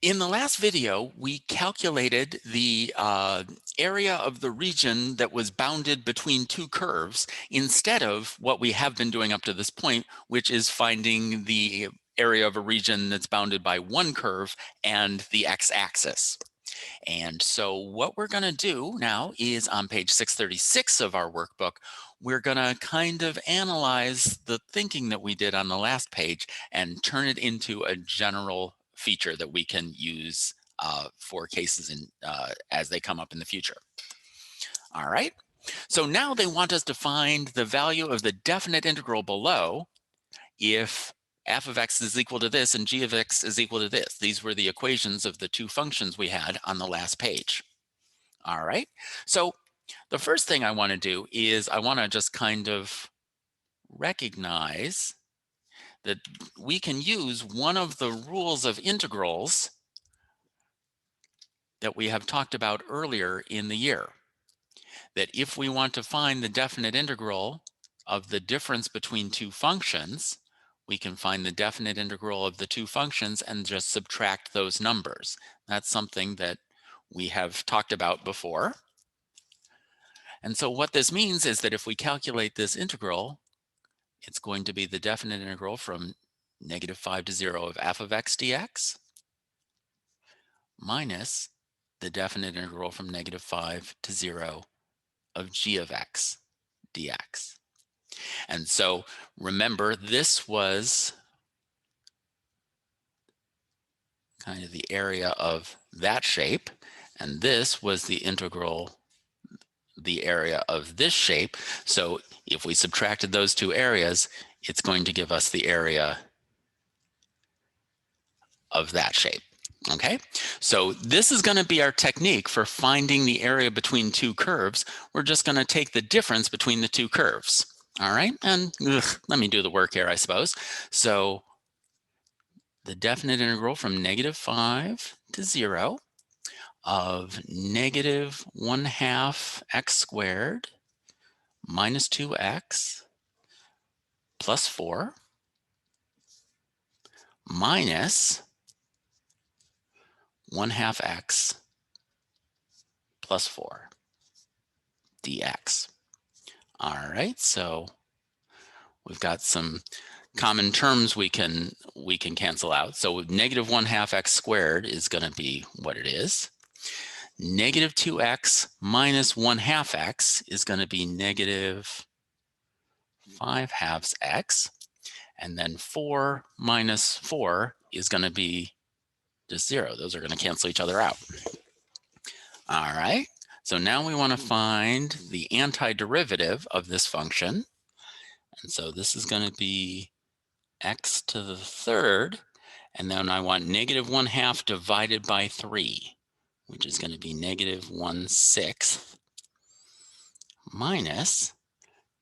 In the last video, we calculated the area of the region that was bounded between two curves instead of what we have been doing up to this point, which is finding the area of a region that's bounded by one curve and the x-axis. And so what we're going to do now is on page 636 of our workbook, we're going to kind of analyze the thinking that we did on the last page and turn it into a general feature that we can use for cases as they come up in the future. All right. So now they want us to find the value of the definite integral below if f of x is equal to this and g of x is equal to this. These were the equations of the two functions we had on the last page. All right. So the first thing I want to do is I want to just kind of recognize that we can use one of the rules of integrals that we have talked about earlier in the year. That if we want to find the definite integral of the difference between two functions, we can find the definite integral of the two functions and just subtract those numbers. That's something that we have talked about before. And so what this means is that if we calculate this integral, it's going to be the definite integral from -5 to 0 of f of x dx minus the definite integral from -5 to 0 of g of x dx. And so remember, this was kind of the area of that shape, and this was the integral, the area of this shape. So if we subtracted those two areas, it's going to give us the area of that shape. Okay, so this is going to be our technique for finding the area between two curves. We're just going to take the difference between the two curves. All right, and let me do the work here, I suppose. So the definite integral from -5 to 0 of -1/2 x squared minus 2x plus 4 minus 1/2 x plus 4 dx. All right, so we've got some common terms we can cancel out. So -1/2 x squared is going to be what it is. -2x minus 1/2 x is going to be -5/2 x. And then 4 minus 4 is going to be just 0. Those are going to cancel each other out. All right. So now we want to find the antiderivative of this function. And so this is going to be x to the third. And then I want -1/2 divided by 3, which is going to be -1/6 minus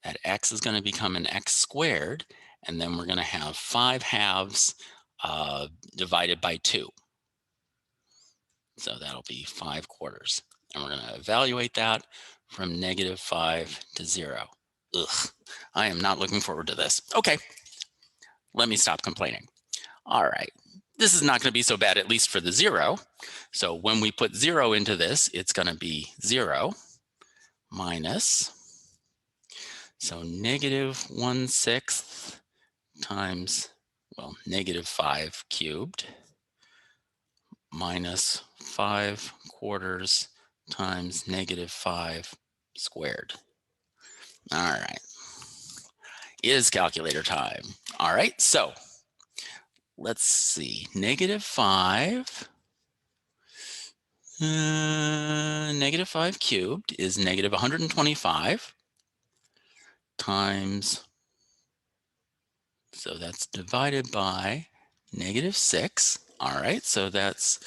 that x is going to become an x squared. And then we're going to have 5/2 divided by 2. So that'll be 5/4. And we're going to evaluate that from -5 to 0. Ugh, I am not looking forward to this. Okay, let me stop complaining. All right, this is not going to be so bad, at least for the 0. So when we put 0 into this, it's going to be 0 minus, so -1/6 times, well, -5 cubed minus 5/4 times -5 squared. All right, is calculator time. All right, so let's see, -5, -5 cubed is -125 times, so that's divided by -6. All right, so that's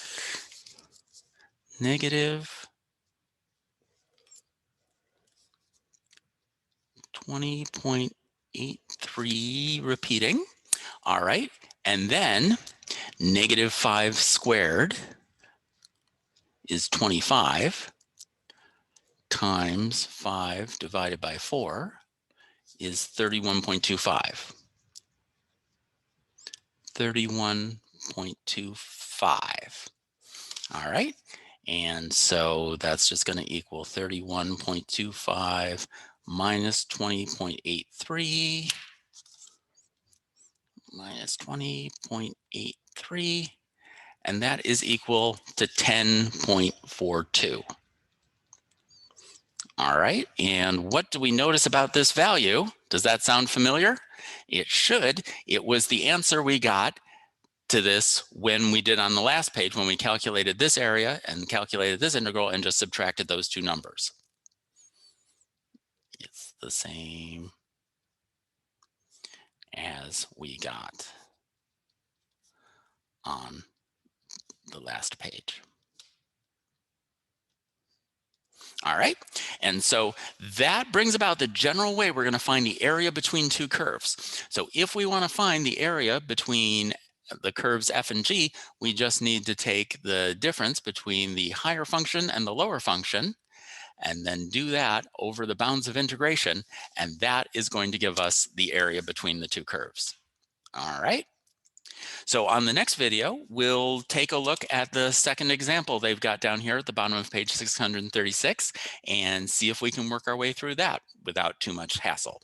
-20.83 repeating. All right, and then -5 squared is 25 times 5 divided by 4 is 31.25. 31.25. All right. And so that's just going to equal 31.25 minus 20.83 minus 20.83. And that is equal to 10.42. All right, and what do we notice about this value? Does that sound familiar? It should. It was the answer we got to this when we did on the last page, when we calculated this area and calculated this integral and just subtracted those two numbers. It's the same as we got on the last page. All right, and so that brings about the general way we're going to find the area between two curves. So if we want to find the area between the curves f and g, we just need to take the difference between the higher function and the lower function, and then do that over the bounds of integration, and that is going to give us the area between the two curves. All right. So on the next video, we'll take a look at the second example they've got down here at the bottom of page 636 and see if we can work our way through that without too much hassle.